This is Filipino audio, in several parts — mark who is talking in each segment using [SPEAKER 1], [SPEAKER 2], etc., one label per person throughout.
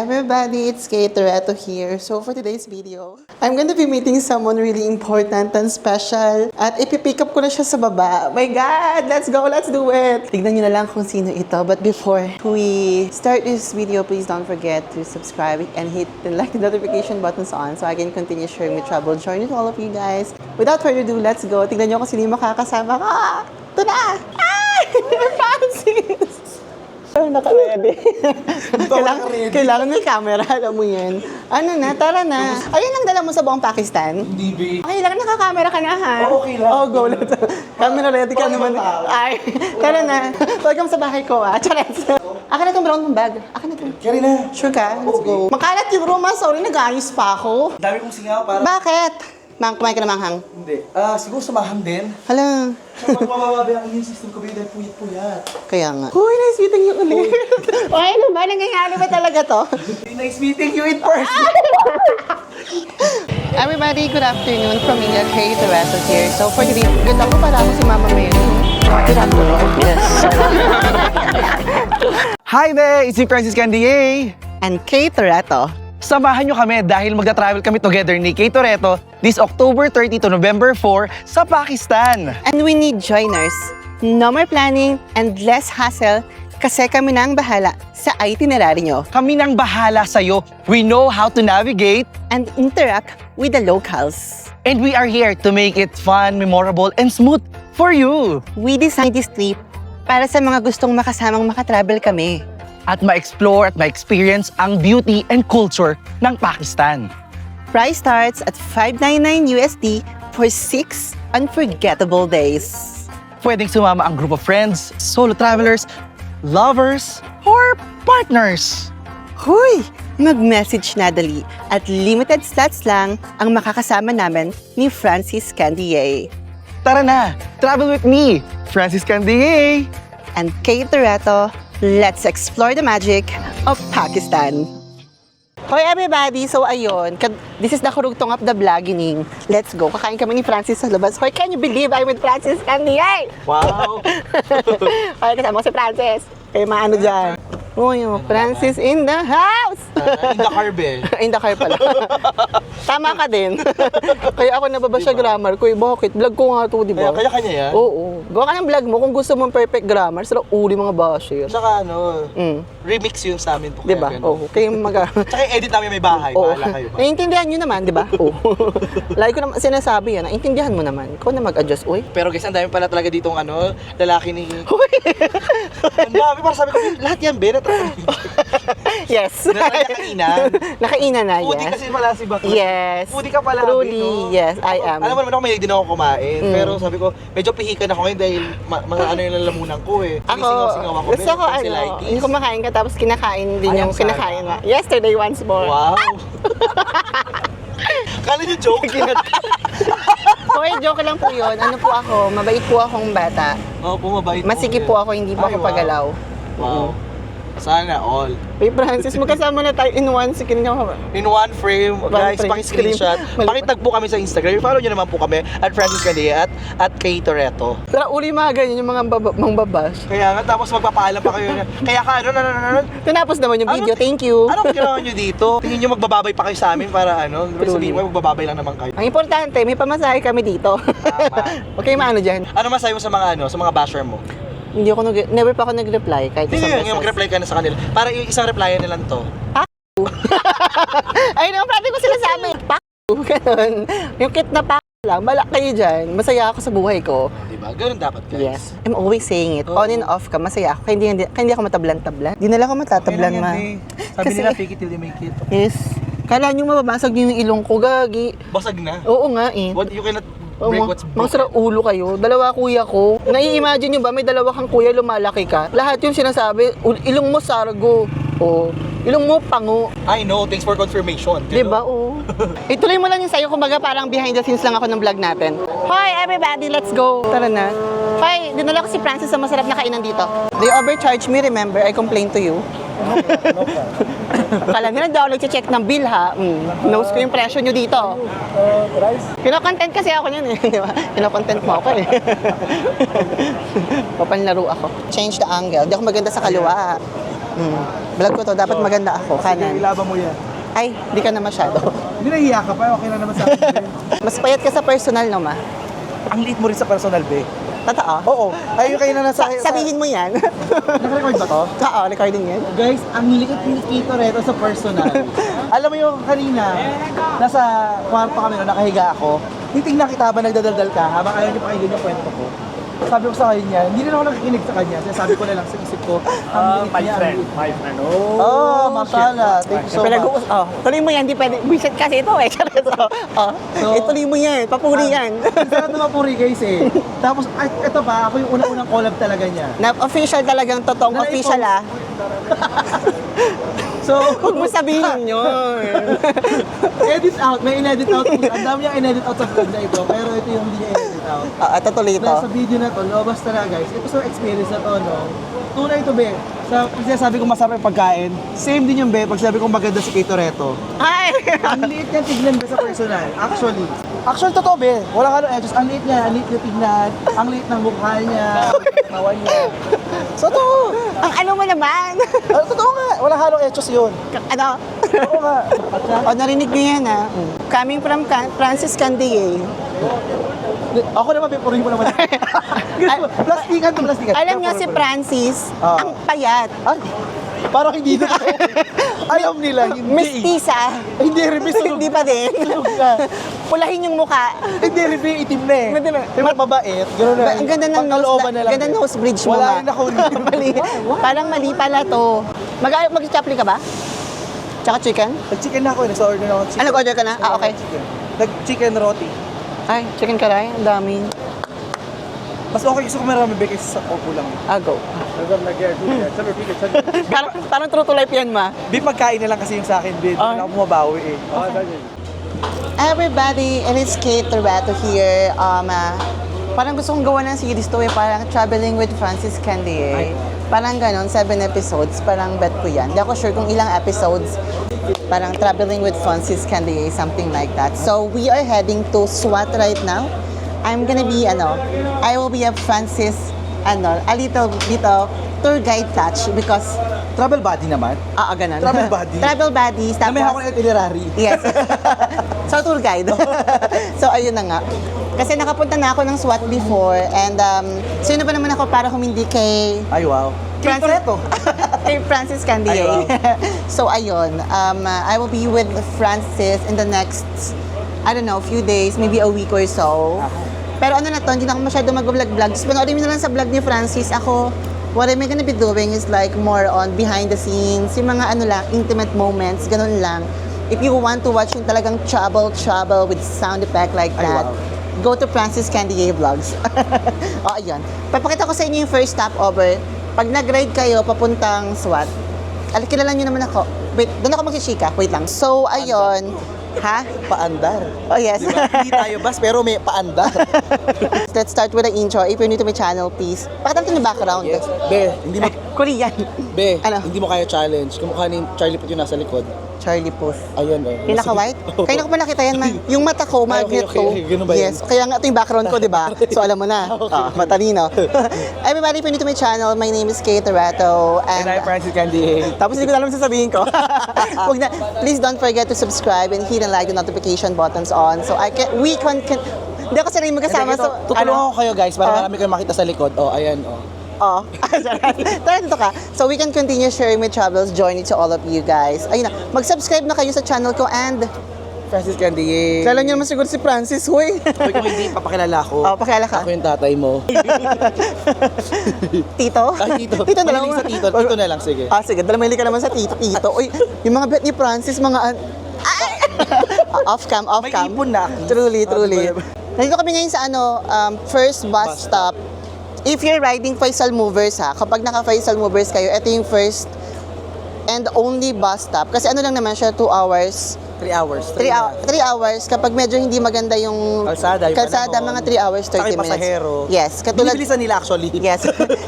[SPEAKER 1] Everybody, it's Kate Toretto here. So for today's video, I'm going to be meeting someone really important and special. At ipipick up ko na siya sa baba. My God! Let's go! Let's do it! Tignan nyo na lang kung sino ito. But before we start this video, please don't forget to subscribe and hit the like and notification buttons on so I can continue sharing my travel journey to all of you guys. Without further ado, let's go. Tignan nyo kung sino yung makakasama ko. Ito na! Ay! Francis! Ay, naka-ready. kailangan may camera, alam mo yan. Ano na, tara na. Ayun ang dala mo sa buong Pakistan?
[SPEAKER 2] Hindi, be.
[SPEAKER 1] Okay lang, nakakamera ka na ha?
[SPEAKER 2] Okay lang.
[SPEAKER 1] Oh, go lang. Camera ready ka naman. Ay, tara na. Welcome sa bahay ko ah. Charet. Akin na itong brown mong bag. Akin na itong.
[SPEAKER 2] Carry na.
[SPEAKER 1] Sure ka? Let's go. Makalat yung room ah. Sorry, nag-ayos pa ako.
[SPEAKER 2] Dami kong singaw para...
[SPEAKER 1] Bakit? Kumain ka na manghang?
[SPEAKER 2] Hindi. Siguro samahan din.
[SPEAKER 1] Hala.
[SPEAKER 2] So, magpapababi ang immune system ko, dahil puyat-puyat.
[SPEAKER 1] Kaya nga. Uy, nice meeting you ulit. Ay, ano ba? Nangyayari ba talaga to?
[SPEAKER 2] Nice meeting you in person.
[SPEAKER 1] Everybody, good afternoon from me, Kate Toretto here. So for today, good luck ko para ako si Mama Mary. Good afternoon. Yes.
[SPEAKER 2] Hi there! It's me, Francis Candier.
[SPEAKER 1] And Kate Toretto.
[SPEAKER 2] Samahan nyo kami dahil magta-travel kami together ni Kate Toretto this October 30 to November 4 sa Pakistan.
[SPEAKER 1] And we need joiners. No more planning and less hassle kasi kami na ang bahala sa itinerary nyo
[SPEAKER 2] Kami nang bahala sa'yo. We know how to navigate
[SPEAKER 1] and interact with the locals.
[SPEAKER 2] and we are here to make it fun, memorable, and smooth for you.
[SPEAKER 1] We designed this trip para sa mga gustong makasamang makatravel kami.
[SPEAKER 2] At ma-explore at ma-experience ang beauty and culture ng Pakistan.
[SPEAKER 1] Price starts at $599 USD for 6 unforgettable days.
[SPEAKER 2] Pwedeng sumama ang group of friends, solo travelers, lovers, or partners.
[SPEAKER 1] Huy! Mag-message na dali at limited slots lang ang makakasama namin ni Francis Candier
[SPEAKER 2] Tara na! Travel with me, Francis Candier!
[SPEAKER 1] and Kate Toretto. Let's explore the magic of Pakistan. Hoy everybody! So ayun, this is the karugtong of the vlogging. Let's go. Kakain kami ni Francis sa labas. Hoy, can you believe I'm with Francis Candier?
[SPEAKER 2] Wow!
[SPEAKER 1] Hoy, kasama ko si Francis. Kaya maano dyan. Uy, Francis in the house!
[SPEAKER 2] In the carbe.
[SPEAKER 1] In the car pala. Tama ka din. Kaya ako nababa siya grammar ko. Bakit? Vlog ko nga to, di ba?
[SPEAKER 2] Kanya-kanya yan.
[SPEAKER 1] Oo. Gawa ka ng vlog mo kung gusto mong perfect grammar. Sila uli mga basher.
[SPEAKER 2] Tsaka remix yun sa amin po.
[SPEAKER 1] Di ba? Oo. Kaya
[SPEAKER 2] Tsaka edit namin may bahay.
[SPEAKER 1] Oo.
[SPEAKER 2] Bahala kayo ba?
[SPEAKER 1] Naiintindihan nyo naman, di ba? Oo. Lagi ko naman sinasabi yan. Naiintindihan mo naman. Ikaw na mag-adjust, uy.
[SPEAKER 2] Pero guys, ang dami pala talaga ditong lalaki ni... Ang dami, para sabi ko, lahat yan, Ben.
[SPEAKER 1] Yes.
[SPEAKER 2] Nakainan.
[SPEAKER 1] Nakainan na,
[SPEAKER 2] Foodie
[SPEAKER 1] yes.
[SPEAKER 2] kasi pala si Bakla.
[SPEAKER 1] Yes.
[SPEAKER 2] Foodie ka pala.
[SPEAKER 1] Truly,
[SPEAKER 2] no?
[SPEAKER 1] yes, I am.
[SPEAKER 2] Alam mo naman ako, may din ako kumain. Pero sabi ko, medyo pihikan ako ngayon dahil mga ano yung lalamunan ko eh.
[SPEAKER 1] Ako,
[SPEAKER 2] Sinisingaw-singaw ako.
[SPEAKER 1] gusto ko yung kumakain ka tapos kinakain din yung kinakain na. Yesterday once more.
[SPEAKER 2] Wow! Kala niyo joke?
[SPEAKER 1] Hoy, joke lang po yun. Ano po ako, mabait po akong bata.
[SPEAKER 2] Oo, pumabait
[SPEAKER 1] Masikip po ako, hindi po ako pagalaw.
[SPEAKER 2] Wow. Sana all.
[SPEAKER 1] Uy, Francis, magkasama na tayo in one second nga.
[SPEAKER 2] In one frame, guys,
[SPEAKER 1] frame.
[SPEAKER 2] paki-screenshot. Pakitag po kami sa Instagram. Follow nyo naman po kami at Francis Candia at Kate Toretto.
[SPEAKER 1] Pero uli mga ganyan yung mga mangbabash.
[SPEAKER 2] Kaya nga, tapos magpapaalam pa kayo na, kaya ka,
[SPEAKER 1] Tinapos naman yung video, thank you.
[SPEAKER 2] Anong ginawa nyo dito? Tingin nyo magbababay pa kayo sa amin para sabihin mo, magbababay lang naman kayo.
[SPEAKER 1] Ang importante, may pamasahe kami dito.
[SPEAKER 2] Tama.
[SPEAKER 1] Okay, maano dyan?
[SPEAKER 2] Ano masabi mo sa mga sa mga basher mo?
[SPEAKER 1] Hindi ako never pa ako nag-reply kahit
[SPEAKER 2] Hindi
[SPEAKER 1] isang
[SPEAKER 2] nga,
[SPEAKER 1] beses.
[SPEAKER 2] mag-reply ka na sa kanila. Para yung isang reply na lang to.
[SPEAKER 1] Ay, naman, prati ko sila sa amin. Ganun. Yung kit na lang, balak kayo dyan. Masaya ako sa buhay ko.
[SPEAKER 2] Diba? Ganun dapat, guys.
[SPEAKER 1] Yes. I'm always saying it. On and off ka, masaya ako. Kaya hindi ako matablan-tablan. Di nila ako matatablan, ma.
[SPEAKER 2] Sabi
[SPEAKER 1] Kasi-
[SPEAKER 2] nila, fake it till you make it.
[SPEAKER 1] Yes. Kala nyo mababasag nyo yung ilong ko, gagi.
[SPEAKER 2] Basag na.
[SPEAKER 1] Oo nga eh.
[SPEAKER 2] What, you cannot break what's
[SPEAKER 1] Mga
[SPEAKER 2] broken.
[SPEAKER 1] sira ulo kayo. Dalawa kuya ko. Nai-imagine nyo ba, may dalawa kang kuya, lumalaki ka. Lahat yung sinasabi, ilong mo sargo. O, ilong mo pango.
[SPEAKER 2] I know, thanks for confirmation.
[SPEAKER 1] Di ba? Oo. Ituloy mo lang yung sa'yo. Kumbaga parang behind the scenes lang ako ng vlog natin. Hoy, everybody, let's go. Tara na. Hoy, dinala ko si Francis sa masarap na kainan dito. They overcharged me, remember? I complained to you. Akala nila daw nag-check ng bill ha. Knows ko yung presyo nyo dito. Kino-content kasi ako yun eh. Di ba? Kino-content mo ako eh. Papanlaro ako. Change the angle. Di ako maganda sa kaliwa. Vlog ko to, dapat maganda ako,
[SPEAKER 3] Sige,
[SPEAKER 1] kanan.
[SPEAKER 3] ilaban mo yan.
[SPEAKER 1] Ay, di ka na masyado.
[SPEAKER 3] Hindi nahiya ka pa, okay lang naman sa akin.
[SPEAKER 1] Mas payat ka sa personal, no, ma?
[SPEAKER 3] Ang liit mo rin sa personal, be.
[SPEAKER 1] Totoo?
[SPEAKER 3] Oo. Ayun kayo na nasa...
[SPEAKER 1] Sabihin mo yan.
[SPEAKER 3] Naka-record ba to?
[SPEAKER 1] Oo, recording yan.
[SPEAKER 3] Guys, ang liit ni Kito Reto sa personal. Alam mo yung kanina, nasa kwarto kami, no, nakahiga ako. Titingnan kita habang nagdadaldal ka, habang ayaw niyo pakinggan yung kwento ko. Sabi ko sa kanya, hindi rin ako nakikinig sa kanya. Sabi ko na lang sa isip ko, ang liit niya, ang liit.
[SPEAKER 2] my friend.
[SPEAKER 3] Oh, mashallah. Thank you so much.
[SPEAKER 1] Tuloy mo yan, di pwede. Bisit kasi ito eh. Tuloy mo yan, papuri yan.
[SPEAKER 3] Sarap na mapuri guys eh. Tapos, ito pa, ako yung unang-unang collab talaga niya.
[SPEAKER 1] Na official talagang totoong
[SPEAKER 3] Na
[SPEAKER 1] official ah.
[SPEAKER 3] So,
[SPEAKER 1] Huwag mo sabihin yun.
[SPEAKER 3] edit out, may in-edit out. Ang dami niyang in-edit out sa vlog na ito, pero ito yung hindi niya in-edit out.
[SPEAKER 1] Ito tuloy ito.
[SPEAKER 3] Sa video na to, lobas talaga guys. Ito sa experience na to, no? Tunay ito, be. Kasi sabi ko masarap yung pagkain, same din yung be, pag sabi ko maganda si Kito Reto.
[SPEAKER 1] Ay!
[SPEAKER 3] Ang liit niya tignan be sa personal, actually. Actually, totoo be. Wala ka ng edges. Ang liit niya tignan. Ang liit ng mukha niya, tawa niya. So, totoo.
[SPEAKER 1] Ang ano mo naman?
[SPEAKER 3] Totoo nga. Wala halong edges yun.
[SPEAKER 1] Ano?
[SPEAKER 3] Oo nga.
[SPEAKER 1] O, narinig niyo yan ah. Coming from Francis Candier.
[SPEAKER 3] Ako naman, be, purihin mo naman. Plastikan to, plastikan.
[SPEAKER 1] Alam niyo si Francis,
[SPEAKER 3] Ah.
[SPEAKER 1] ang payat.
[SPEAKER 3] Ay, parang hindi na. Alam nila, hindi.
[SPEAKER 1] Mestiza.
[SPEAKER 3] Hindi, review sunog.
[SPEAKER 1] Hindi pa din.
[SPEAKER 3] Sunog na.
[SPEAKER 1] Pulahin yung mukha.
[SPEAKER 3] Hindi, review itim na eh.
[SPEAKER 1] Hindi ba?
[SPEAKER 3] Di ba mabait? Gano'n na.
[SPEAKER 1] Ang ganda ng
[SPEAKER 3] Pagkalooban na lang.
[SPEAKER 1] ganda ng nose bridge mo.
[SPEAKER 3] Wala
[SPEAKER 1] ma.
[SPEAKER 3] rin ako.
[SPEAKER 1] Mali. Parang mali pala to. Mag-chapli ka ba? Tsaka chicken?
[SPEAKER 3] Nag-chicken na ako, nag-order na ako.
[SPEAKER 1] Ah, nag-order ka na? Ah, okay.
[SPEAKER 3] Nag-chicken roti.
[SPEAKER 1] Ay, chicken karay. Ang dami.
[SPEAKER 3] Mas okay gusto ko marami ba kasi sa opo lang.
[SPEAKER 1] Ah, go. Parang true to life yan, ma.
[SPEAKER 3] Be, pagkain na lang kasi yung sa akin, be. Hindi na ako bumabawi eh.
[SPEAKER 1] Everybody, and it's Kate Torbato here. Parang gusto kong gawa ng series to eh. Parang Traveling with Francis Candier. Parang ganon, 7 episodes. Parang bet ko yan. Hindi ako sure kung ilang episodes. Parang Traveling with Francis Candier, something like that. So, we are heading to SWAT right now. I'm gonna be, I will be a Francis, a little bit of tour guide touch because,
[SPEAKER 3] Travel buddy naman.
[SPEAKER 1] ganon.
[SPEAKER 3] Travel buddy.
[SPEAKER 1] Travel buddies.
[SPEAKER 3] Na may ako ng itinerary.
[SPEAKER 1] Yes. So, tour guide. So, ayun na nga. Kasi nakapunta na ako ng SWAT before and sino ba naman ako para humindi kay
[SPEAKER 3] Ay, wow. Kito Reto.
[SPEAKER 1] kay Francis Candier.
[SPEAKER 3] Ay,
[SPEAKER 1] So, ayun. I will be with Francis in the next, I don't know, few days, maybe a week or so. Pero ano na to, hindi na ako masyado mag-vlog-vlog. Just panoorin mo na lang sa vlog ni Francis. Ako, what I'm gonna be doing is like more on behind the scenes, yung mga ano lang, intimate moments, ganun lang. If you want to watch yung talagang trouble with sound effect like
[SPEAKER 3] Ay,
[SPEAKER 1] that,
[SPEAKER 3] wow.
[SPEAKER 1] go to Francis Candier Vlogs. O, ayun. Papakita ko sa inyo yung first stopover. Pag nag-ride kayo papuntang SWAT, kilala nyo naman ako. Wait, doon ako magsishika. Wait lang. So, ayun. Ha?
[SPEAKER 3] Paandar.
[SPEAKER 1] Oh, yes.
[SPEAKER 3] Diba? Hindi tayo bus, pero may paandar.
[SPEAKER 1] Let's start with the intro. If you're new to my channel, please. Pakita natin yung background.
[SPEAKER 3] Yes. Be, hindi mo,
[SPEAKER 1] Korean.
[SPEAKER 3] be,
[SPEAKER 1] Ano?
[SPEAKER 3] hindi mo kaya challenge. Kumukha ni Charlie Puth yung nasa likod.
[SPEAKER 1] Charlie Puth.
[SPEAKER 3] Ayun, oh.
[SPEAKER 1] Pinaka-white? Kaya ko pa nakita yan, man. Yung mata ko,
[SPEAKER 3] Ay,
[SPEAKER 1] magnet
[SPEAKER 3] okay.
[SPEAKER 1] to.
[SPEAKER 3] Ganun ba yun?
[SPEAKER 1] Yes. Kaya nga ito yung background ko, di ba? So, alam mo na. Matalino. Everybody, if you're new to my channel, my name is Kate Torbato.
[SPEAKER 3] And I'm Francis Candier.
[SPEAKER 1] Tapos hindi ko na alam sasabihin ko. Wag na. Please don't forget to subscribe and hit and like the notification buttons on so we can hindi ako sanay magkasama. So,
[SPEAKER 3] Tutulungan ko kayo guys para marami kayong makita sa likod. Oh, ayan, oh.
[SPEAKER 1] Oh. Tara dito ka. So we can continue sharing my travels journey to all of you guys. Ayun na. Mag-subscribe na kayo sa channel ko and
[SPEAKER 3] Francis Candier.
[SPEAKER 1] kailan nyo naman siguro si Francis, huy.
[SPEAKER 3] Sabi ko hindi, papakilala ko.
[SPEAKER 1] Oh, pakilala ka.
[SPEAKER 3] Ako yung tatay mo.
[SPEAKER 1] Tito?
[SPEAKER 3] Ay, tito.
[SPEAKER 1] Tito na lang.
[SPEAKER 3] Mahilig sa tito. Tito na lang, sige.
[SPEAKER 1] Sige. Mahilig ka naman sa tito. Tito. Uy, yung mga bet ni Francis, mga Ay! Off-cam.
[SPEAKER 3] May ipon na.
[SPEAKER 1] Truly.
[SPEAKER 3] diba?
[SPEAKER 1] Nandito kami ngayon sa first bus stop. If you're riding Faisal Movers kapag naka Faisal Movers kayo, ito yung first and only bus stop. Kasi ano lang naman siya, 2 hours.
[SPEAKER 3] 3 hours.
[SPEAKER 1] 3 hours kapag medyo hindi maganda yung
[SPEAKER 3] Kalsada, yung panahon.
[SPEAKER 1] mga 3 hours, 30
[SPEAKER 3] Saka yung
[SPEAKER 1] minutes.
[SPEAKER 3] pasahero.
[SPEAKER 1] Yes, katulad
[SPEAKER 3] Binibilisan nila actually.
[SPEAKER 1] Yes.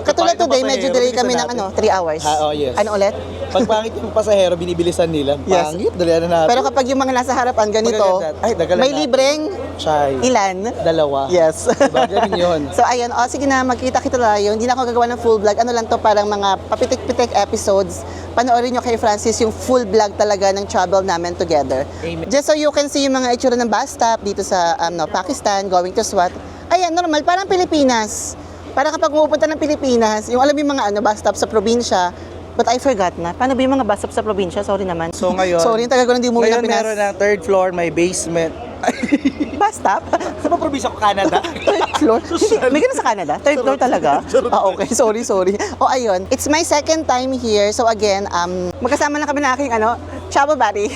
[SPEAKER 1] Katulad
[SPEAKER 3] Pangit yung
[SPEAKER 1] today, medyo
[SPEAKER 3] pasahero,
[SPEAKER 1] delay kami
[SPEAKER 3] bilisan
[SPEAKER 1] ng
[SPEAKER 3] natin.
[SPEAKER 1] 3 hours.
[SPEAKER 3] Oh, yes.
[SPEAKER 1] Ano ulit?
[SPEAKER 3] Pag pangit yung pasahero, binibilisan nila.
[SPEAKER 1] Yes.
[SPEAKER 3] Pangit, dalihan na natin.
[SPEAKER 1] Pero kapag yung mga nasa harapan ganito,
[SPEAKER 3] Magaganda. Ay, dagalan
[SPEAKER 1] may
[SPEAKER 3] natin.
[SPEAKER 1] libreng
[SPEAKER 3] Shy.
[SPEAKER 1] ilan?
[SPEAKER 3] 2.
[SPEAKER 1] Yes.
[SPEAKER 3] Diba, ganun yun.
[SPEAKER 1] So ayun, sige na, magkita-kita tayo. Hindi na ako gagawa ng full vlog. Ano lang to, parang mga papitik-pitik episodes panoorin nyo kay Francis yung full vlog talaga ng travel namin together.
[SPEAKER 2] Amen.
[SPEAKER 1] Just so you can see yung mga itsura ng bus stop dito sa Pakistan, going to Swat. Ayan, normal, parang Pilipinas. Para kapag pupunta ng Pilipinas, yung alam yung mga bus stop sa probinsya, but I forgot na. Paano ba yung mga bus stop sa probinsya? Sorry naman.
[SPEAKER 3] So ngayon,
[SPEAKER 1] Sorry, tagal ko hindi umuwi ng
[SPEAKER 3] ngayon
[SPEAKER 1] Pinas.
[SPEAKER 3] meron ng third floor, may basement.
[SPEAKER 1] Bus stop?
[SPEAKER 3] Sa mga probinsya ko, Canada.
[SPEAKER 1] Third floor? May ganun sa Canada? Third floor talaga? Okay. Sorry. O, ayun. It's my second time here. So, again, magkasama lang kami na aking, travel buddy.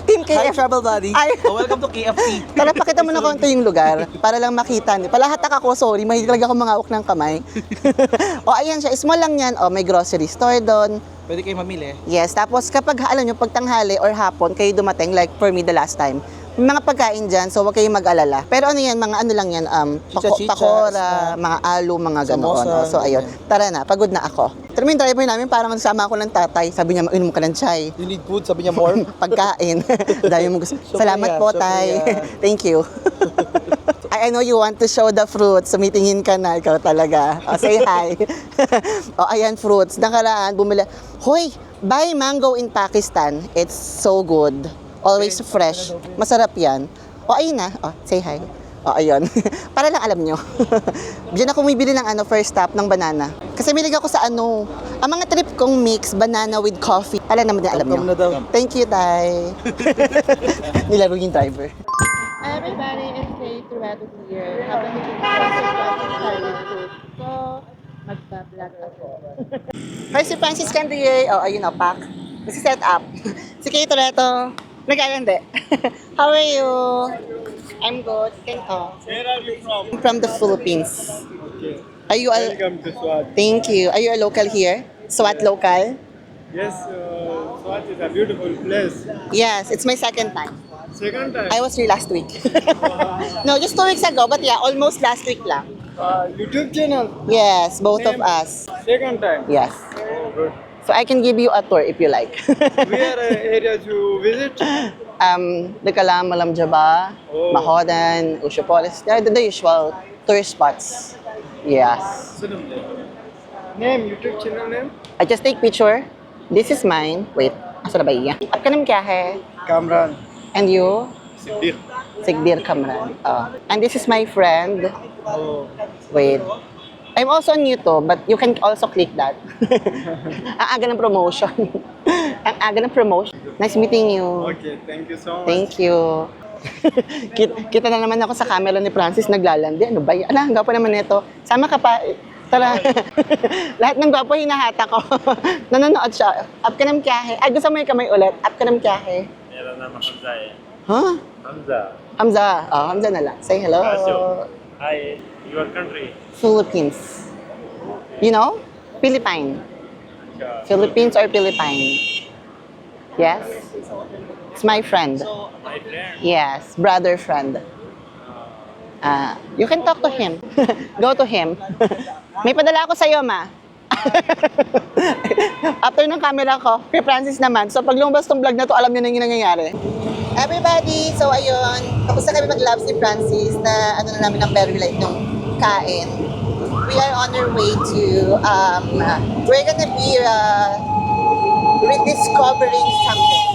[SPEAKER 1] Team
[SPEAKER 3] Hi,
[SPEAKER 1] KF.
[SPEAKER 3] travel buddy.
[SPEAKER 1] Ay.
[SPEAKER 3] Welcome to KFT.
[SPEAKER 1] Tara, pakita mo na konti yung lugar para lang makita. Palahatak ako, sorry. Mahilig talaga ako mga ng kamay. O, ayan siya. Small lang yan. O, may grocery store doon.
[SPEAKER 3] Pwede kayo mamili.
[SPEAKER 1] Yes, tapos kapag alam nyo, pag tanghali or hapon, kayo dumating, like for me the last time, may mga pagkain dyan, so huwag kayong mag-alala. Pero ano yan, mga ano lang yan,
[SPEAKER 3] Chicha-chicha,
[SPEAKER 1] pakora, mga alo, mga ganoon.
[SPEAKER 3] Samosa,
[SPEAKER 1] So ayun, tara na, pagod na ako. Pero yung driver namin, parang nagsama ako ng tatay, sabi niya, inom ka ng chai.
[SPEAKER 3] You need food, sabi niya more.
[SPEAKER 1] Pagkain. Dahil mo gusto. Salamat po, tay.
[SPEAKER 3] Shukriya.
[SPEAKER 1] Thank you. I know you want to show the fruits. Sumitingin ka na, ikaw talaga. O, say hi. O, ayan, fruits. Nakaraan, bumili. Hoy, buy mango in Pakistan. It's so good. Always fresh. Masarap yan. O, ayun na. O, say hi. O, ayun. Para lang alam nyo. Diyan ako bumibili ng first stop ng banana. Kasi milig ako sa ang mga trip kong mix, banana with coffee. Para naman din alam nyo.
[SPEAKER 3] Welcome na daw.
[SPEAKER 1] Thank you, Tay. Nilaro yung driver.
[SPEAKER 4] Everybody, it's Kate Toretto here. Habang nagkikita food ko, magpa-vlog ako.
[SPEAKER 1] Hi, si Francis Candier. Oh, ayun, pack. Kasi set up. Si Kate Toretto. Nagkakandi. How are you? I'm good.
[SPEAKER 5] Where are you from?
[SPEAKER 1] I'm from the Philippines.
[SPEAKER 5] Okay.
[SPEAKER 1] Are you a...
[SPEAKER 5] Welcome to Swat.
[SPEAKER 1] Thank you. Are you a local here? SWAT local?
[SPEAKER 5] Yes, Swat is a beautiful place.
[SPEAKER 1] Yes, it's my second time.
[SPEAKER 5] Second time,
[SPEAKER 1] I was here last week. No, just 2 weeks ago, but yeah, almost last week lang.
[SPEAKER 5] YouTube channel.
[SPEAKER 1] Yes, both of
[SPEAKER 5] Name?
[SPEAKER 1] us.
[SPEAKER 5] Second time.
[SPEAKER 1] Yes.
[SPEAKER 5] Oh, good.
[SPEAKER 1] So I can give you a tour if you like.
[SPEAKER 5] Where areas you visit?
[SPEAKER 1] Dekalam, Malam Jaba,
[SPEAKER 5] Oh.
[SPEAKER 1] Mahodan, Ushopolis. The usual tourist spots. Yes.
[SPEAKER 5] Name, YouTube channel name?
[SPEAKER 1] I just take picture. This is mine. Wait. Asa na ba iya? At kanam kya hai?
[SPEAKER 5] Kamran.
[SPEAKER 1] And you?
[SPEAKER 5] Siddiq.
[SPEAKER 1] Sigdir Kamran. And this is my friend.
[SPEAKER 5] Oh,
[SPEAKER 1] Wait. I'm also new to, but you can also click that. Ang aga ng promotion. Ang aga ng promotion. Nice meeting you.
[SPEAKER 5] okay. Thank you so much.
[SPEAKER 1] Thank you. Kita na naman ako sa camera ni Francis naglalandi. Ano ba yan? Ala, ang gwapo naman nito. Sama ka pa. Tara. Lahat ng gwapo hinahata ko. Nanonood siya. Up ka ng kyahe. Ay, gusto mo yung kamay ulit. Up ka ng kyahe.
[SPEAKER 5] मेरा नाम हमजा है
[SPEAKER 1] Huh?
[SPEAKER 5] Hamza
[SPEAKER 1] Hamza. Oh, Hamza na lang. Say hello.
[SPEAKER 5] Hi, your country?
[SPEAKER 1] Philippines. You know? Philippine. Philippines or Philippine? Yes? It's my friend.
[SPEAKER 5] My friend.
[SPEAKER 1] Yes, brother friend. You can talk to him. Go to him. May padala ako sa'yo, ma. After ng camera ko, kay Francis naman. So pag lumabas tong vlog na to, alam niyo na yung nangyayari. Everybody, so ayun. Tapos na kami mag-labs ni Francis na ano na namin ang very light nung kain. We are on our way to, we're gonna be rediscovering something.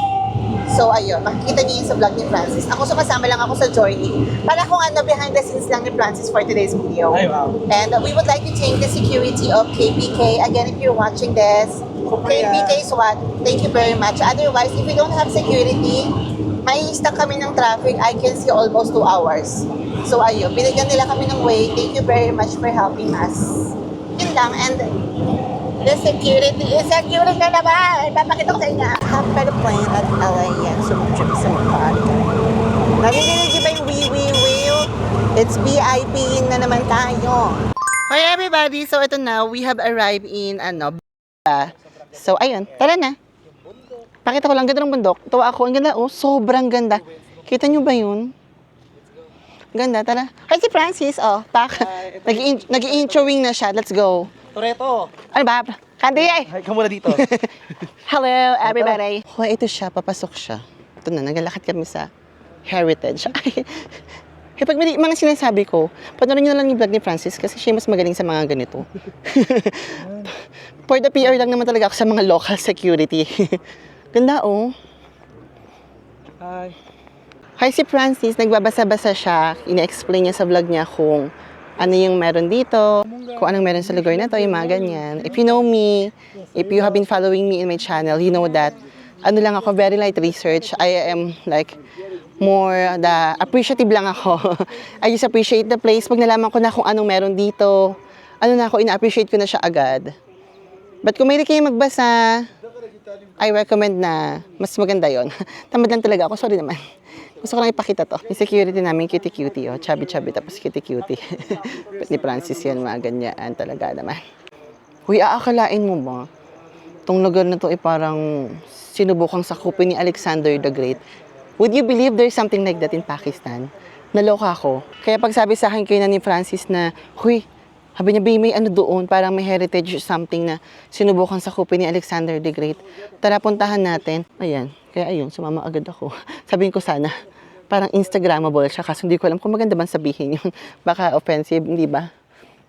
[SPEAKER 1] So ayun, makikita niyo yun sa vlog ni Francis. Ako sumasama lang ako sa journey. Para kung ano, behind the scenes lang ni Francis for today's video.
[SPEAKER 3] Ay, wow.
[SPEAKER 1] And we would like to thank the security of KPK. Again, if you're watching this, KPK SWAT, thank you very much. Otherwise, if we don't have security, may stuck kami ng traffic, I can see almost 2 hours. So ayun, binigyan nila kami ng way. Thank you very much for helping us. Yun lang, and the security na naman! Papakita ko sa inyo. Have kind of plan at LAX, trip sa Makati. Narinig niyo ba yung wee? It's VIP na naman tayo. Hi everybody! So ito na, we have arrived in, So ayun, tara na. Pakita ko lang, ganda ng bundok. Tawa ako, ang ganda, sobrang ganda. Kita nyo ba yun? Ganda, tara. Hi si Francis, pak. Nag-i-introwing na siya, let's go.
[SPEAKER 3] Toretto.
[SPEAKER 1] Ano ba? Kandi eh!
[SPEAKER 3] Hi, ka muna dito.
[SPEAKER 1] Hello everybody! Oh, ito siya, papasok siya. Ito na, naglalakad kami sa Heritage. Ay, pag may mga sinasabi ko, panoorin nyo na lang yung vlog ni Francis kasi siya mas magaling sa mga ganito. For the PR lang naman talaga ako sa mga local security. Ganda, oh.
[SPEAKER 3] Hi.
[SPEAKER 1] Hi, si Francis. Nagbabasa-basa siya. Ina-explain niya sa vlog niya kung ano yung meron dito, kung anong meron sa lugar na to, yung mga ganyan. If you know me, if you have been following me in my channel, you know that ano lang ako, very light research. I am like more the appreciative lang ako. I just appreciate the place. Pag nalaman ko na kung anong meron dito, ano na ako, ina-appreciate ko na siya agad. But kung may kayo magbasa, I recommend na mas maganda yon. Tamad lang talaga ako, sorry naman. Gusto ko lang ipakita to. Yung security namin, cutie-cutie, oh. Chubby-chubby, tapos cutie-cutie. But ni Francis yan, mga ganyan talaga naman. Uy, aakalain mo ba? Itong lugar na to ay parang sinubukang sakupin ni Alexander the Great. Would you believe there's something like that in Pakistan? Naloka ako. Kaya pag sabi sa akin kayo na ni Francis na, huy, sabi niya, may ano doon, parang may heritage something na sinubukang sakupin ni Alexander the Great. Tara, puntahan natin. Ayan. Kaya ayun, sumama agad ako. Sabihin ko sana, parang Instagrammable siya kasi hindi ko alam kung maganda bang sabihin yun. Baka offensive, hindi ba?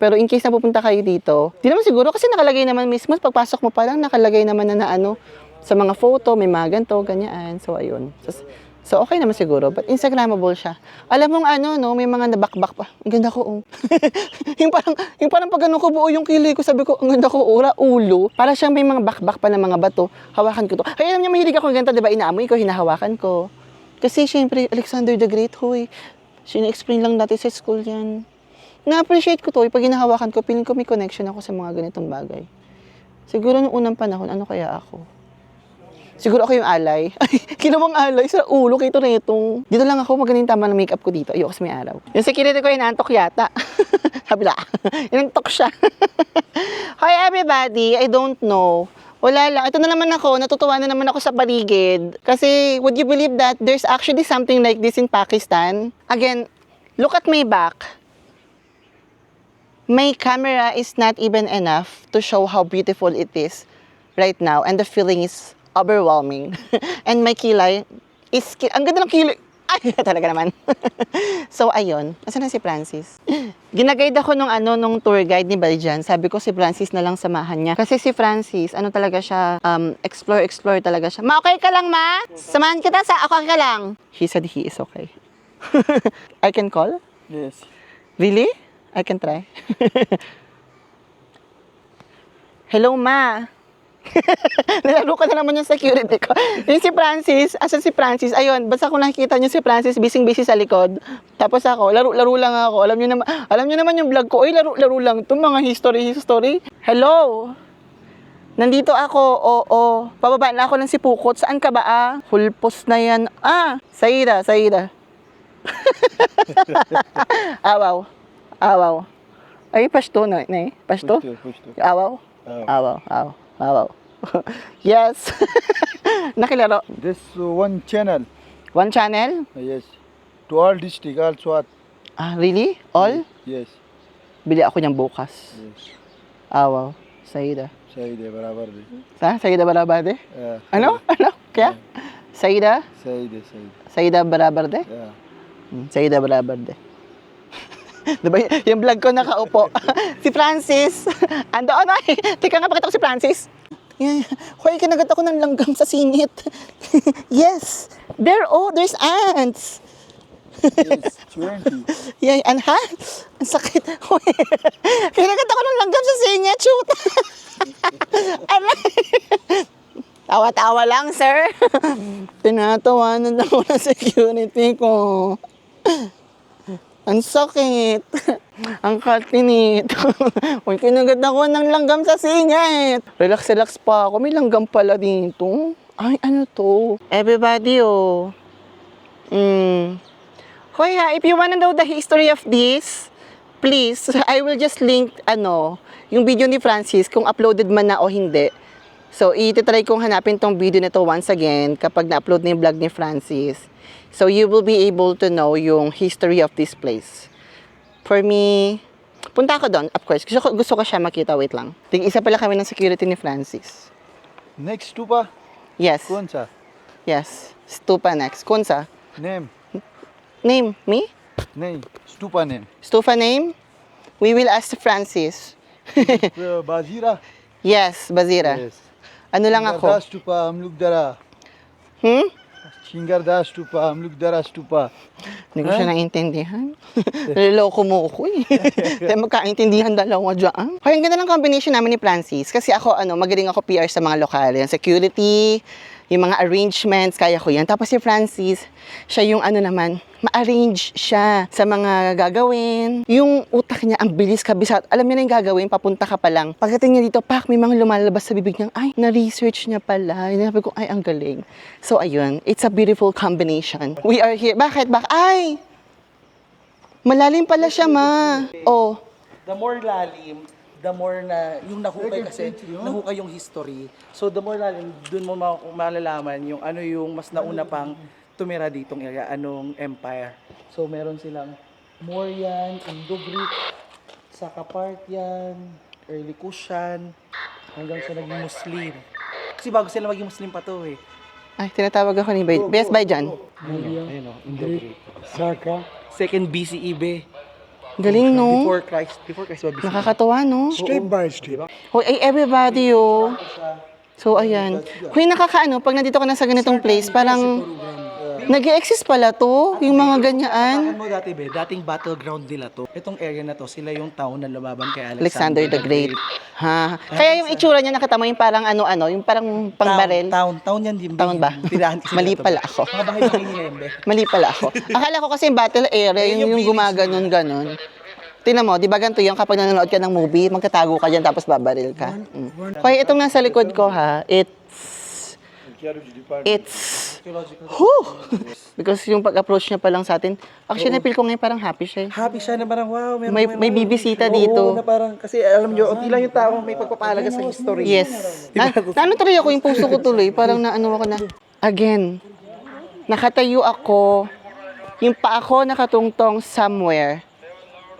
[SPEAKER 1] Pero in case na pupunta kayo dito, di naman siguro kasi nakalagay naman mismo, pagpasok mo pa lang, nakalagay naman na ano, sa mga photo, may mga ganito, ganyan. So, ayun. So, okay naman siguro. But Instagrammable siya. Alam mong ano, no, may mga nabakbak pa. Ang ganda ko, oh. yung parang pag ano ko buo yung kilay ko, sabi ko, ang ganda ko, ulo. Para siyang may mga bakbak pa ng mga bato. Hawakan ko to. Kaya alam niya, mahilig ako ganito, di ba? Inaamoy ko, hinahawakan ko. Kasi syempre, Alexander the Great, hoy. Sina-explain lang natin sa school yan. Na-appreciate ko to. Pag hinahawakan ko, feeling ko may connection ako sa mga ganitong bagay. Siguro nung unang panahon, ano kaya ako? Siguro ako yung alay. Ay, kinawang alay sa ulo kay Toretto. Dito lang ako, magaling tama ng makeup ko dito. Ayoko kasi may araw. Yung security ko, inantok yata. Sabi na, inantok siya. Hi everybody, I don't know. Wala lang. Ito na naman ako, natutuwa na naman ako sa paligid. Kasi, would you believe that there's actually something like this in Pakistan? Again, look at my back. My camera is not even enough to show how beautiful it is right now. And the feeling is overwhelming. And my kilay is, ang ganda ng kilay. Ay, talaga naman. So, ayun. Asan na si Francis? Ginaguide ako nung tour guide ni Baljan. Sabi ko si Francis na lang samahan niya. Kasi si Francis, ano talaga siya, explore talaga siya. Ma, okay ka lang, ma? Samahan kita okay ka lang. He said he is okay. I can call?
[SPEAKER 3] Yes.
[SPEAKER 1] Really? I can try. Hello, ma. Nalaro ka na naman yung security ko. Yung si Francis, asan si Francis? Ayun, basta kung nakikita niyo si Francis, busy sa likod. Tapos ako, laro lang ako. Alam niyo naman yung vlog ko. Oy, laro lang. 'Tong mga history. Hello. Nandito ako. Oo. Pababa na ako ng Sipukot. Saan ka ba? Hulpos na yan. Saida. Awaw. Ay, pasto na. Pasto? Awaw. Yes. Nakilaro.
[SPEAKER 5] This one channel.
[SPEAKER 1] One channel?
[SPEAKER 5] Yes. To all district also.
[SPEAKER 1] Really? All?
[SPEAKER 5] Yes.
[SPEAKER 1] Bili ako niyang bukas.
[SPEAKER 5] Yes.
[SPEAKER 1] Wow. Saida.
[SPEAKER 5] Saide barabar de.
[SPEAKER 1] Saida barabar de? Ano? Kaya? Saida?
[SPEAKER 5] Saide.
[SPEAKER 1] Saida barabar de?
[SPEAKER 5] Yeah.
[SPEAKER 1] Saida barabar de. Diba, yung vlog ko nakaupo. Si Francis. Andoon ay. Teka nga, pakita ko si Francis. Hoy, kinagat ako ng langgam sa singit. Yes. There's ants.
[SPEAKER 5] Yes. 20.
[SPEAKER 1] Yan, ha? Ang sakit. Hoy. Kinagat ako ng langgam sa singit. Shoot. Aray. Tawa-tawa lang, sir. Tinatawanan ako ng security ko. Ang sakit. Ang katinit. Uy, kinagat ako ng langgam sa singit. Relax pa ako. May langgam pala dito. Ay, ano to? Everybody, oh. Hoy ha, if you wanna know the history of this, please, I will just link, yung video ni Francis, kung uploaded man na o hindi. So, ititry kong hanapin tong video nito once again kapag na-upload na yung vlog ni Francis. So, you will be able to know yung history of this place. For me, punta ako doon, of course. Gusto ko siya makita. Wait lang. Isa pala kami ng security ni Francis.
[SPEAKER 5] Next stupa.
[SPEAKER 1] Yes.
[SPEAKER 5] Konsa?
[SPEAKER 1] Yes. Stupa next. Kunsa?
[SPEAKER 5] Name.
[SPEAKER 1] Name? Me?
[SPEAKER 5] Name. Stupa name.
[SPEAKER 1] Stupa name? We will ask Francis.
[SPEAKER 5] Bazira.
[SPEAKER 1] Yes, Bazira. Ano lang ako?
[SPEAKER 5] Shingarda Stupa, हम लोग दरा. Shingarda Stupa, हम लोग दरा Stupa.
[SPEAKER 1] Hindi ko siya naintindihan. Naliloko mo ko eh. Kaya magkaintindihan dalawa dyan. Kaya ang ganda ng combination namin ni Francis. Kasi ako, magaling ako PR sa mga lokal. Yung security, yung mga arrangements, kaya ko yan. Tapos si Francis, siya yung naman, ma-arrange siya sa mga gagawin. Yung utak niya, ang bilis kabisat. Alam niya na yung gagawin, papunta ka pa lang. Pagdating niya dito, may mga lumalabas sa bibig niya. Ay, na-research niya pala. Sabi ko, ay, ang galing. So, ayun, it's a beautiful combination. We are here. Bakit? Ay! Malalim pala siya, ma. Oh.
[SPEAKER 3] The more lalim, the more na yung nahukay kasi, nahukay yung history. So the more lalim, dun mo malalaman yung yung mas nauna pang tumira ditong area, anong empire. So meron silang Mauryan, Indo-Greek, saka Parthian, early Kushan, hanggang sa naging Muslim. Kasi bago sila maging Muslim pa to eh.
[SPEAKER 1] Ay, tinatawag ako ni Best Buy dyan.
[SPEAKER 3] Ayun o, Indo-Greek. Saka, second BCE be.
[SPEAKER 1] Galing, no?
[SPEAKER 3] Before Christ ba BCE?
[SPEAKER 1] Nakakatawa, no?
[SPEAKER 5] Step by step.
[SPEAKER 1] Hoy, ay, everybody, oh. So, ayan. Hoy, pag nandito ka na sa ganitong place, parang nag-i-exist pala to, yung mga ganyaan.
[SPEAKER 3] Mo dati be, dating battleground nila to. Itong area na to, sila yung town na lumaban kay
[SPEAKER 1] Alexander the Great. Ha. Kaya yung itsura niya, nakita mo yung parang yung parang pangbarel.
[SPEAKER 3] Town yan din.
[SPEAKER 1] Town ba? Mali pala ako.
[SPEAKER 3] Mga bahay bahay nila yan be.
[SPEAKER 1] Mali pala ako. Akala ko kasi yung battle area, yung gumaganon-ganon. Tingnan mo, di ba ganito yung kapag nanonood ka ng movie, magtatago ka dyan tapos babaril ka. Kaya itong nasa likod ko ha, it's because yung pag-approach niya pa lang sa atin, actually na-feel ko ngayon parang happy siya.
[SPEAKER 3] Happy siya na parang wow,
[SPEAKER 1] May bibisita
[SPEAKER 3] Oo,
[SPEAKER 1] dito.
[SPEAKER 3] na parang, kasi alam nyo, unti lang yung tao may pagpapalaga sa history.
[SPEAKER 1] Yes. Naano tuloy ako, yung puso ko tuloy, parang naano ako na, again, nakatayo ako, yung pa ako nakatungtong somewhere,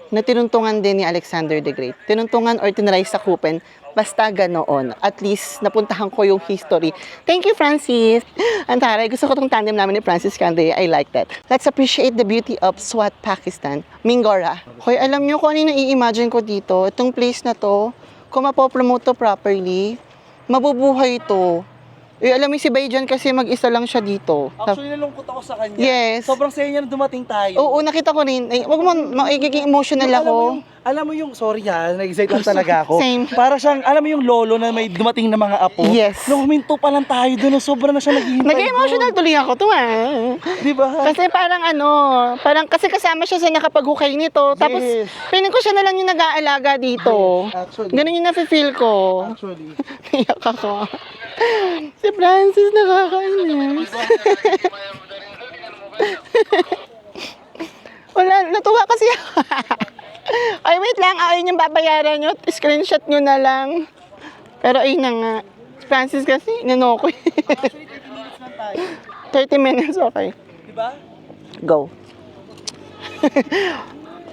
[SPEAKER 1] na tinuntungan din ni Alexander the Great. Tinuntungan or tinry sa Kupen, basta ganoon. At least, napuntahan ko yung history. Thank you, Francis. Antaray, gusto ko tong tandem namin ni Francis Cande. I like that. Let's appreciate the beauty of Swat, Pakistan. Mingora. Hoy, alam nyo kung ano yung nai-imagine ko dito? Itong place na to, kung mapopromote to properly, mabubuhay to. Eh, alam mo si Bayjan kasi mag-isa lang siya dito.
[SPEAKER 3] Actually, nalungkot ako sa kanya.
[SPEAKER 1] Yes.
[SPEAKER 3] Sobrang saya niya na dumating tayo.
[SPEAKER 1] Oo, nakita ko rin. Ay, wag mo, magiging emotional ako.
[SPEAKER 3] Alam mo yung, sorry ha, na-excite lang talaga ako.
[SPEAKER 1] Same.
[SPEAKER 3] Para siyang, alam mo yung lolo na may dumating na mga apo.
[SPEAKER 1] Yes.
[SPEAKER 3] Nung huminto pa lang tayo doon, sobra na siya naghihintay.
[SPEAKER 1] Nag-emotional tuloy ako to
[SPEAKER 3] Di ba?
[SPEAKER 1] Kasi parang parang kasi kasama siya sa nakapaghukay nito. Tapos, piling ko siya na lang yung nag-aalaga dito.
[SPEAKER 3] Actually.
[SPEAKER 1] Ganun yung nafe-feel ko.
[SPEAKER 3] Actually.
[SPEAKER 1] Iyak ako. Si Francis nakakainis. Wala, natuwa kasi ako. Ay, wait lang. Ayun yung babayaran nyo. Screenshot nyo na lang. Pero ayun na nga. Francis kasi, inano ko. 30 minutes, okay.
[SPEAKER 3] Diba?
[SPEAKER 1] Go.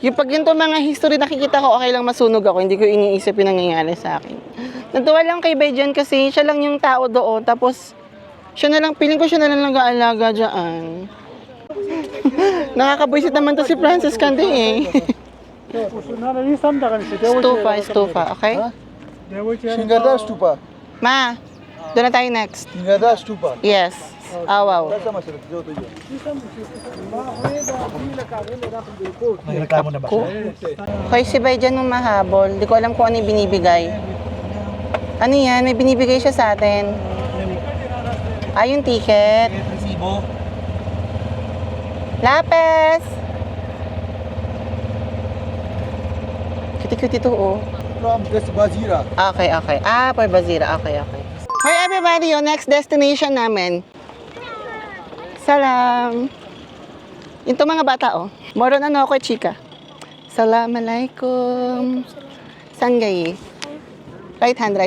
[SPEAKER 1] Yung pag yun to mga history nakikita ko, okay lang masunog ako. Hindi ko iniisip yung nangyayari sa akin. Natuwa lang kay Bayjan kasi siya lang yung tao doon. Tapos, siya na lang, feeling ko siya na lang nag-aalaga dyan. Nakakabwisit naman to si Francis Cande eh. Stupa, okay?
[SPEAKER 5] Shingarda Stupa.
[SPEAKER 1] Ma, doon na tayo next.
[SPEAKER 5] Shingarda Stupa.
[SPEAKER 1] Yes. Wow.
[SPEAKER 3] May reklamo na ba siya?
[SPEAKER 1] Hoy, si Bayjan mong mahabol. Di ko alam kung ano yung binibigay. Ano yan? May binibigay siya sa atin. Yung ticket.
[SPEAKER 3] Resibo.
[SPEAKER 1] Lapes! Cutie-cutie to, oh.
[SPEAKER 5] From this Bazira.
[SPEAKER 1] Okay. For Bazira. Okay. Hey everybody, yung next destination namin. Salam. Ito mga bata, oh. Moron ako, chika. Assalamualaikum. Sanggay. Right hand.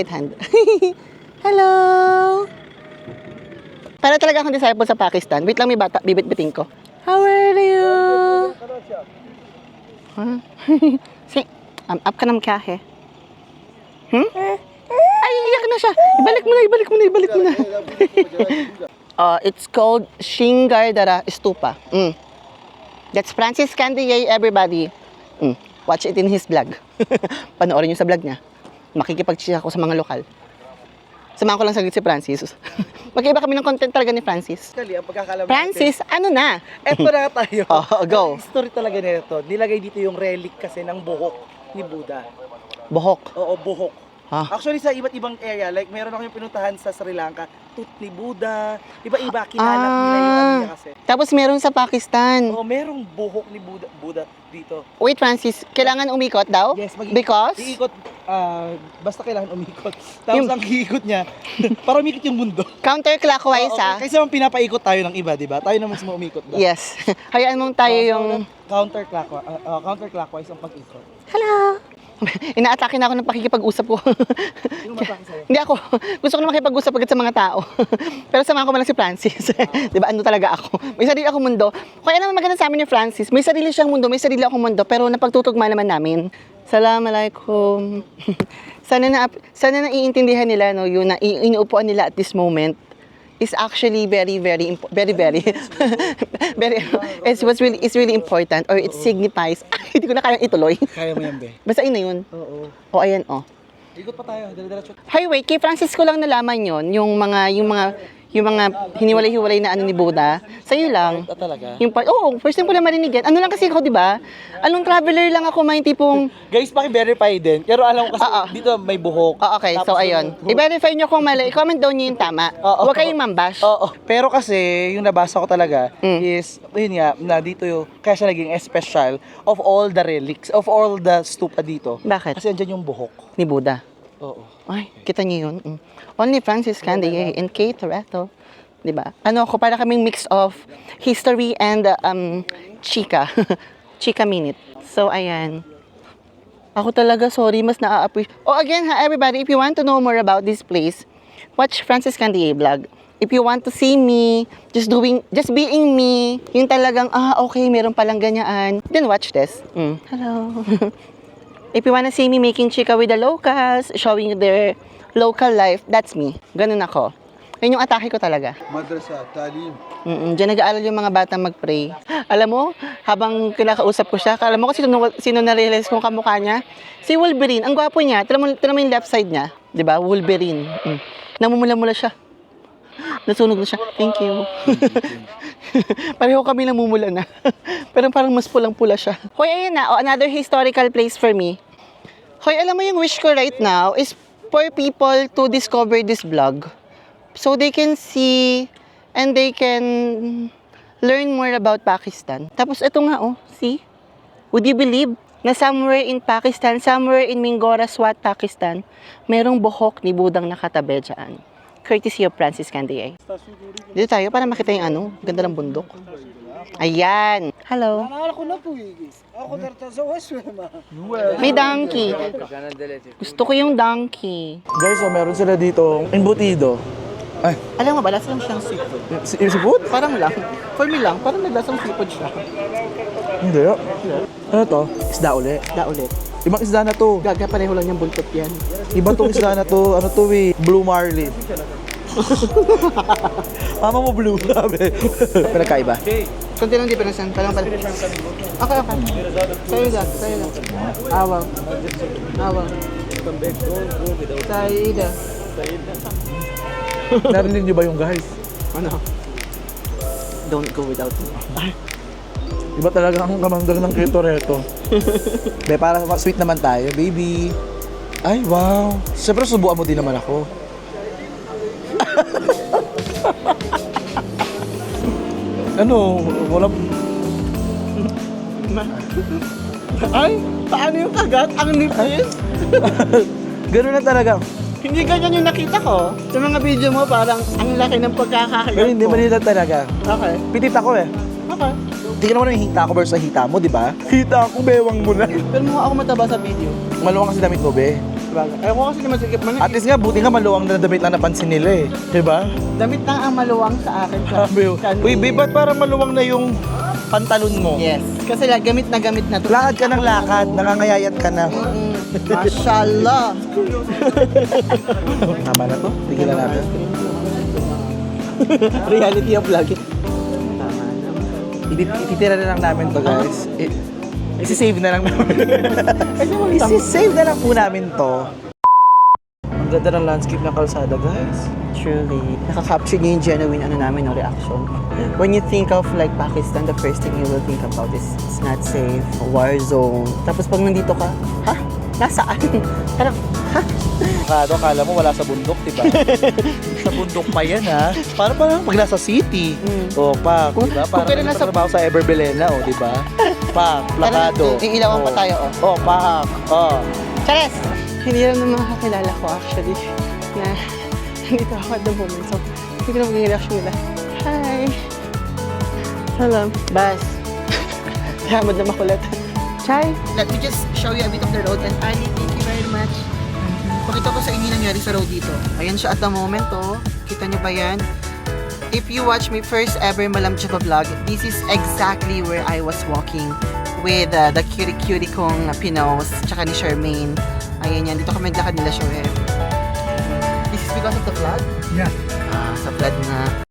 [SPEAKER 1] Hello. Para talaga akong disciple sa Pakistan. Wait lang, may bata. Bibit-biting ko. How are you? Huh? Up ka naman kya, he? Ay, iyak na siya. Ibalik mo na. It's called Shingardara Stupa. That's Francis Cande, everybody. Watch it in his vlog. Panoorin niyo sa vlog niya. Makikipag-chill ako sa mga lokal. Samahan ko lang saglit si Francis. Magkaiba kami ng content talaga ni Francis.
[SPEAKER 3] Actually, ang pagkakalam
[SPEAKER 1] Francis, ano na?
[SPEAKER 3] eto na tayo.
[SPEAKER 1] Oh, go.
[SPEAKER 3] Ang history talaga nito, nilagay dito yung relic kasi ng buhok ni Buddha.
[SPEAKER 1] Buhok.
[SPEAKER 3] Oo, buhok.
[SPEAKER 1] Ha?
[SPEAKER 3] Actually, sa iba't ibang area, like meron ako yung pinuntahan sa Sri Lanka, tooth ni Buddha, iba-iba, kinalap nila yung ano niya kasi.
[SPEAKER 1] Tapos meron sa Pakistan.
[SPEAKER 3] Oo, merong buhok ni Buddha dito.
[SPEAKER 1] Wait, Francis, kailangan umikot daw?
[SPEAKER 3] Yes,
[SPEAKER 1] Because?
[SPEAKER 3] iikot, basta kailangan umikot. Tapos ang iikot niya, para umikot yung mundo.
[SPEAKER 1] Counterclockwise,
[SPEAKER 3] Oo,
[SPEAKER 1] ha?
[SPEAKER 3] Kasi naman pinapaikot tayo ng iba, di ba? Tayo naman mismo umikot.
[SPEAKER 1] Yes. Hayaan mong tayo yung...
[SPEAKER 3] Counterclockwise ang pag-ikot.
[SPEAKER 1] Hello! Inaatake na ako ng pakikipag-usap ko.
[SPEAKER 3] Sino matake sa'yo?
[SPEAKER 1] Hindi ako. Gusto ko na makipag-usap agad sa mga tao. Pero samahan ko man lang si Francis. Di ba, ano talaga ako? May sarili akong mundo. Kaya naman maganda sa amin ni Francis. May sarili siyang mundo, may sarili akong mundo. Pero napagtutugma naman namin. Assalamualaikum. Sana na iintindihan nila, no, yung inuupuan nila at this moment is actually very it's really important, or it signifies. Hindi ko na kayang ituloy.
[SPEAKER 3] Kaya mo yan, be.
[SPEAKER 1] Basta yun na yun.
[SPEAKER 3] Oo.
[SPEAKER 1] O ayan, o.
[SPEAKER 3] Ikot pa tayo, dala-dala.
[SPEAKER 1] Hi, wait, kay Francis ko lang nalaman yon, yung mga hiniwalay-hiwalay na ano ni Buddha. Sa'yo lang.
[SPEAKER 3] Talaga?
[SPEAKER 1] Yung first time ko lang marinig yan. Ano lang kasi ako, di ba? Anong traveler lang ako, may tipong...
[SPEAKER 3] Guys, paki-verify din. Pero alam ko kasi dito may buhok.
[SPEAKER 1] Okay, so
[SPEAKER 3] Tapos
[SPEAKER 1] ayun.
[SPEAKER 3] yung buhok.
[SPEAKER 1] I-verify nyo kung mali. I-comment down nyo yung tama. Huwag kayong mambash.
[SPEAKER 3] Oo. Pero kasi, yung nabasa ko talaga
[SPEAKER 1] Mm.
[SPEAKER 3] is, yun nga, na dito yung, kaya siya naging special of all the relics, of all the stupa dito.
[SPEAKER 1] Bakit?
[SPEAKER 3] Kasi andyan yung buhok.
[SPEAKER 1] Ni Buddha.
[SPEAKER 3] Oo.
[SPEAKER 1] Ay, kita niyo yun. Only Francis Candy and Kate Toretto. Diba? Ano ako, para kaming mix of history and chika. Chika minute. So, ayan. Ako talaga, sorry, mas na-appreciate. Oh, again ha, everybody, if you want to know more about this place, watch Francis Candy vlog. If you want to see me, just being me, yung talagang, okay, meron palang ganyan, then watch this. Hello. If you wanna see me making chika with the locals, showing you their local life, that's me. Ganun ako. Yun yung atake ko talaga.
[SPEAKER 5] Madrasa, talim.
[SPEAKER 1] Diyan nag-aaral yung mga batang mag-pray. Alam mo, habang kinakausap ko siya, alam mo kung sino na-realize kong kamukha niya? Si Wolverine. Ang gwapo niya. Tignan mo yung left side niya. Di ba? Wolverine. Namumula-mula siya. Nasunog na siya. Thank you. Pareho kami namumula na. Pero parang mas pulang-pula siya. Hoy, ayun na. Another historical place for me. Hoy, alam mo yung wish ko right now is for people to discover this vlog. So they can see and they can learn more about Pakistan. Tapos ito nga, see? Would you believe na somewhere in Pakistan, somewhere in Mingora, Swat, Pakistan, merong buhok ni Budang nakatabi dyan. Courtesy of Francis Candy. Dito tayo para makita yung ganda ng bundok. Ayan. Hello. May donkey. Gusto ko yung donkey.
[SPEAKER 3] Guys, meron sila dito embutido. Ay,
[SPEAKER 1] Alam mo ba, lasang siyang seafood.
[SPEAKER 3] yung seafood?
[SPEAKER 1] Parang lang. For me lang, parang naglasang seafood siya.
[SPEAKER 3] Hindi. Ano to? Isda uli.
[SPEAKER 1] Da ulit.
[SPEAKER 3] Ibang isda na to.
[SPEAKER 1] Gaga, pareho lang yung buntot yan.
[SPEAKER 3] Iba tong isda na to. Ano to Blue Marlin. Mama mo blue, sabi. Pinagkaiba.
[SPEAKER 1] Kunti lang diferensyan. Parang. Okay. Sa'yo lang. Awang. Saida.
[SPEAKER 3] Narinig niyo ba yung guys?
[SPEAKER 1] Ano? Don't go without me.
[SPEAKER 3] Iba talaga ang kamanggang ng Kate Toretto. Para sweet naman tayo, baby. Ay, wow. Siyempre, subuan mo din naman ako. Ano? Wala...
[SPEAKER 1] Ay, paano yung kagat? Ang nipis?
[SPEAKER 3] Ganun na talaga.
[SPEAKER 1] Hindi ganyan yung nakita ko. Sa mga video mo, parang ang laki ng pagkakagat
[SPEAKER 3] Pero hindi
[SPEAKER 1] mo.
[SPEAKER 3] malita talaga.
[SPEAKER 1] Okay.
[SPEAKER 3] Pitit ako eh.
[SPEAKER 1] Okay.
[SPEAKER 3] Hindi ka naman yung hita ko versus sa hita mo, di ba? Hita ako, bewang mo na.
[SPEAKER 1] Pero mukha ako mataba sa video.
[SPEAKER 3] Maluwang kasi damit mo, be.
[SPEAKER 1] Ayaw ko kasi naman sikip mo na.
[SPEAKER 3] At least nga, buti nga maluwang na damit lang napansin nila eh. Di ba?
[SPEAKER 1] Damit lang ang maluwang sa akin.
[SPEAKER 3] Sabi ko, uy, be, ba't parang maluwang na yung pantalon mo?
[SPEAKER 1] Yes. Kasi gamit na to.
[SPEAKER 3] Lakad ka ng lakad, nangangayayat ka na.
[SPEAKER 1] Mashallah.
[SPEAKER 3] Tama na to, tigilan natin.
[SPEAKER 1] Reality of vlogging.
[SPEAKER 3] Ititira na lang namin to, guys. Isi-save na lang namin. Isi-save na lang po namin to. Ang ganda ng landscape ng kalsada, guys.
[SPEAKER 1] Truly. Nakaka-capture niyo yung genuine namin, no, reaction. When you think of like Pakistan, the first thing you will think about is it's not safe, a war zone. Tapos pag nandito ka, ha? Nasaan? Parang, ha?
[SPEAKER 3] Akala mo wala sa bundok, diba? Sa bundok pa yan, ha? Parang pag nasa city. O, Pak, diba?
[SPEAKER 1] kung
[SPEAKER 3] Parang
[SPEAKER 1] kailan nasa-
[SPEAKER 3] trabaho sa Everbelena, o, diba? Pak, plakado.
[SPEAKER 1] Iilawan pa tayo,
[SPEAKER 3] O, Pak, o.
[SPEAKER 1] Chares! Hindi lang ng mga kakilala ko actually na nandito ako at the moment. So, hindi ko na magiging reaction nila. Hi! Hello. Bas. Salamat na makulit. Chai! Let me just show you a bit of the road. And Ali, thank you very much. Pakita ko sa inyo nangyari sa road dito. Ayan siya at the moment, oh. Kita niyo ba yan? If you watch my first ever Malam Chapa vlog, this is exactly where I was walking with the cutie-cutie kong Pinos, tsaka ni Charmaine. Ayan yan, dito kami naglakad nila, Shoaib. This is because of the flood?
[SPEAKER 5] Yeah.
[SPEAKER 1] Sa flood na